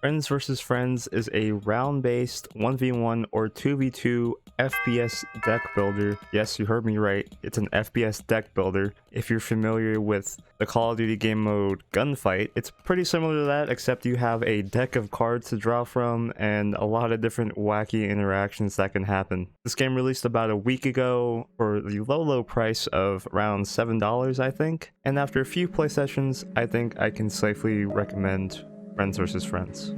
Friends vs. Friends is a round-based 1v1 or 2v2 FPS deck builder. Yes, you heard me right. It's an FPS deck builder. If you're familiar with the Call of Duty game mode Gunfight, it's pretty similar to that, except you have a deck of cards to draw from and a lot of different wacky interactions that can happen. This game released about a week ago for the low price of around $7, I think. And after a few play sessions, I think I can safely recommend Friends vs. Friends.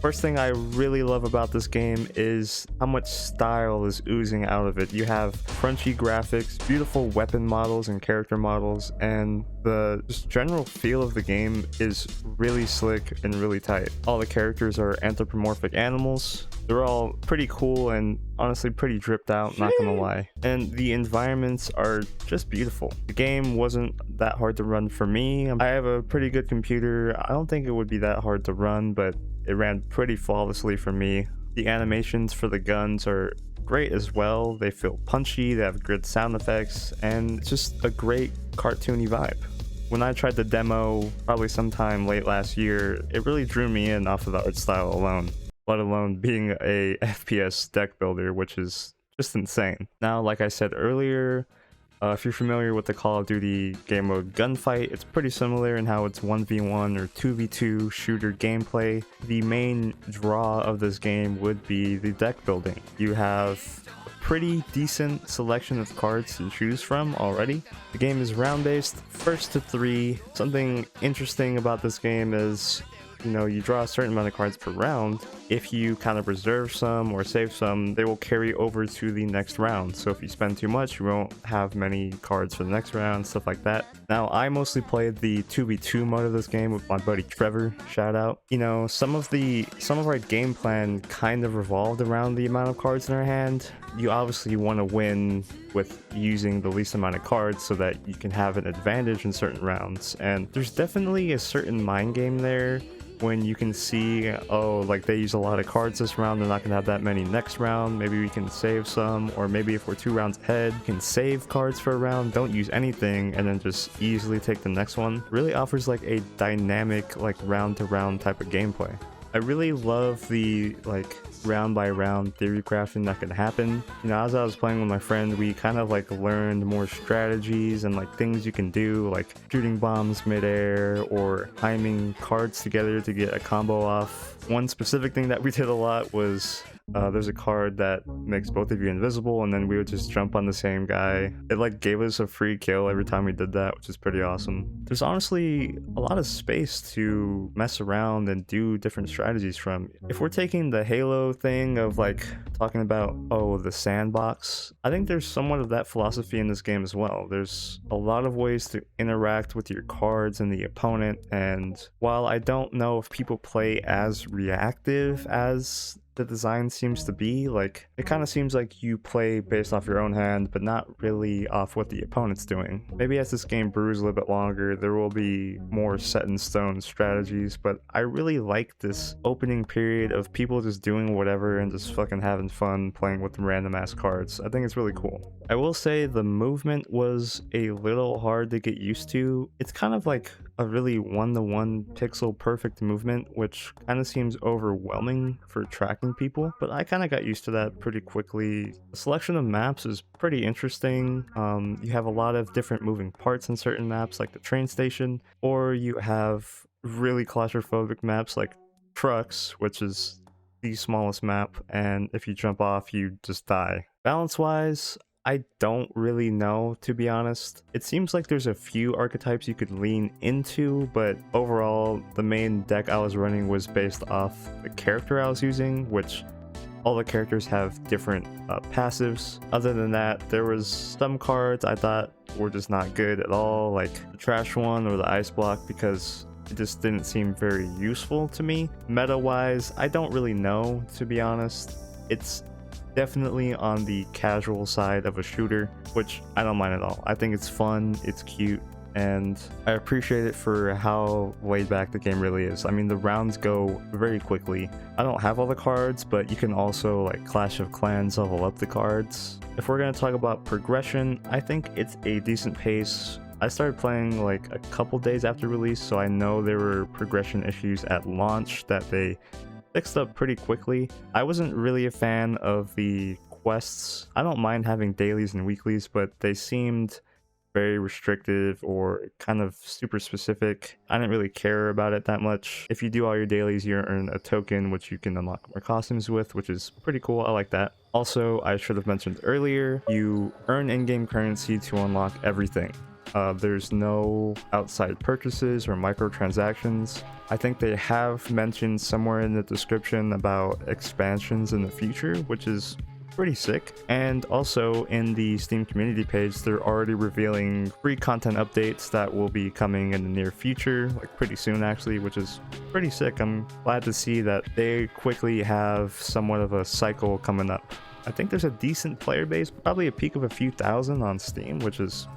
First thing I really love about this game is how much style is oozing out of it. You have crunchy graphics, beautiful weapon models and character models, and the just general feel of the game is really slick and really tight. All the characters are anthropomorphic animals. They're all pretty cool and honestly pretty dripped out, not gonna lie. And the environments are just beautiful. The game wasn't that hard to run for me. I have a pretty good computer. I don't think it would be that hard to run, but it ran pretty flawlessly for me. The animations for the guns are great as well. They feel punchy, they have good sound effects, and it's just a great cartoony vibe. When I tried the demo, probably sometime late last year, it really drew me in off of the art style alone, let alone being a FPS deck builder, which is just insane. Now, like I said earlier, if you're familiar with the Call of Duty game mode Gunfight, it's pretty similar in how it's 1v1 or 2v2 shooter gameplay. The main draw of this game would be the deck building. You have a pretty decent selection of cards to choose from already. The game is round-based, first to 3. Something interesting about this game is, you draw a certain amount of cards per round. If you kind of reserve some or save some, they will carry over to the next round. So if you spend too much, you won't have many cards for the next round, stuff like that. Now, I mostly played the 2v2 mode of this game with my buddy Trevor, shout out. Some of our game plan kind of revolved around the amount of cards in our hand. You obviously want to win with using the least amount of cards so that you can have an advantage in certain rounds. And there's definitely a certain mind game there when you can see, like they use a lot of cards this round, they're not gonna have that many next round, maybe we can save some, or maybe if we're 2 rounds ahead, you can save cards for a round, don't use anything, and then just easily take the next one. Really offers like a dynamic, like round to round type of gameplay. I really love the round by round theory crafting that can happen. As I was playing with my friend, we kind of learned more strategies and things you can do, like shooting bombs midair or timing cards together to get a combo off. One specific thing that we did a lot was there's a card that makes both of you invisible, and then we would just jump on the same guy. It gave us a free kill every time we did that, which is pretty awesome. There's honestly a lot of space to mess around and do different strategies from. If we're taking the Halo thing of talking about the sandbox, I think there's somewhat of that philosophy in this game as well. There's a lot of ways to interact with your cards and the opponent, and while I don't know if people play as reactive as the design seems to be, it kind of seems like you play based off your own hand, but not really off what the opponent's doing. Maybe as this game brews a little bit longer, there will be more set in stone strategies, but I really like this opening period of people just doing whatever and just fucking having fun playing with random ass cards. I think it's really cool. I will say the movement was a little hard to get used to. It's kind of like a really one-to-one pixel perfect movement, which kind of seems overwhelming for tracking people, but I kind of got used to that pretty quickly. The selection of maps is pretty interesting. You have a lot of different moving parts in certain maps, like the train station, or you have really claustrophobic maps like trucks, which is the smallest map, and if you jump off, you just die. Balance-wise, I don't really know, to be honest. It seems like there's a few archetypes you could lean into, but overall, the main deck I was running was based off the character I was using, which all the characters have different passives. Other than that, there was some cards I thought were just not good at all, like the trash one or the ice block, because it just didn't seem very useful to me. Meta-wise, I don't really know, to be honest. It's definitely on the casual side of a shooter, which I don't mind at all. I think it's fun, it's cute, and I appreciate it for how laid back the game really is. I mean, the rounds go very quickly. I don't have all the cards, but you can also like Clash of Clans level up the cards. If we're going to talk about progression, I think it's a decent pace. I started playing like a couple days after release, so I know there were progression issues at launch that they fixed up pretty quickly. I wasn't really a fan of the quests. I don't mind having dailies and weeklies, but they seemed very restrictive or kind of super specific. I didn't really care about it that much. If you do all your dailies, you earn a token which you can unlock more costumes with, which is pretty cool. I like that. Also, I should have mentioned earlier, you earn in-game currency to unlock everything. There's no outside purchases or microtransactions. I think they have mentioned somewhere in the description about expansions in the future, which is pretty sick. And also in the Steam community page, they're already revealing free content updates that will be coming in the near future, like pretty soon actually, which is pretty sick. I'm glad to see that they quickly have somewhat of a cycle coming up. I think there's a decent player base, probably a peak of a few thousand on Steam, which is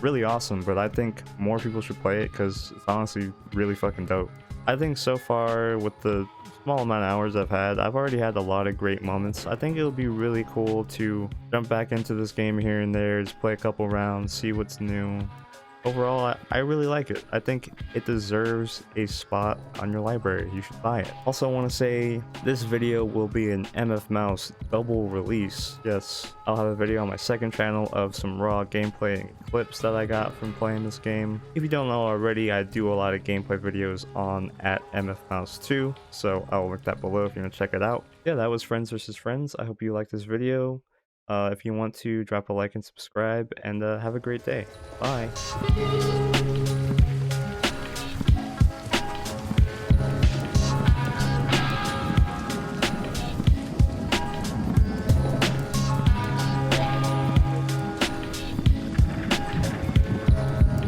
really awesome, but I think more people should play it because it's honestly really fucking dope. I think so far with the small amount of hours I've had, I've already had a lot of great moments. I think it'll be really cool to jump back into this game here and there, just play a couple rounds, see what's new. Overall, I really like it. I think it deserves a spot on your library. You should buy it. Also, I want to say this video will be an MF Mouse double release. Yes, I'll have a video on my second channel of some raw gameplay and clips that I got from playing this game. If you don't know already, I do a lot of gameplay videos on @MFMouse2, so I'll link that below if you want to check it out. Yeah, that was Friends vs. Friends. I hope you liked this video. If you want to, drop a like and subscribe, and have a great day. Bye.